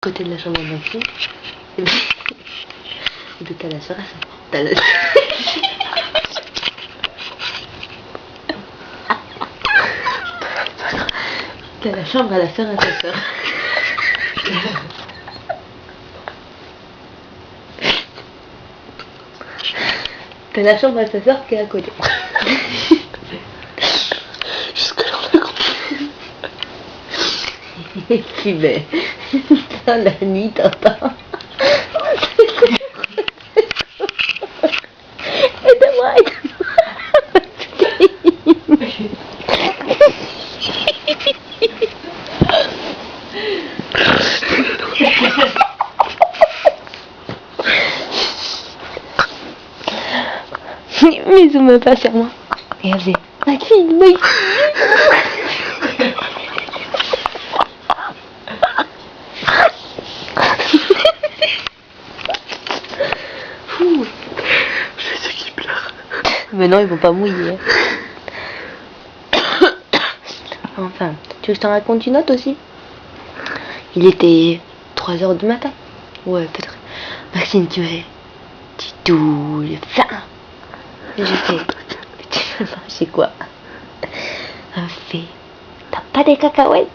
Côté de la chambre d'enfant. Et puis t'as la soeur, t'as la... T'as la chambre à la sœur à ta sœur. T'as la chambre à ta sœur qui est à côté. Jusque là on a compris. Et puis ben, dans la nuit t'entends. Aide-moi, mais zoom pas sur moi. Regardez. Maxime, Maxime. J'ai ceux qui pleurent. Mais non, ils vont pas mouiller. Enfin, tu veux que je t'en raconte une autre aussi? Il était 3h du matin. Ouais, peut-être. Maxime qui me fait Titou, j'ai faim. Et j'ai fait tu veux manger quoi? Elle me fait t'as pas des cacahuètes?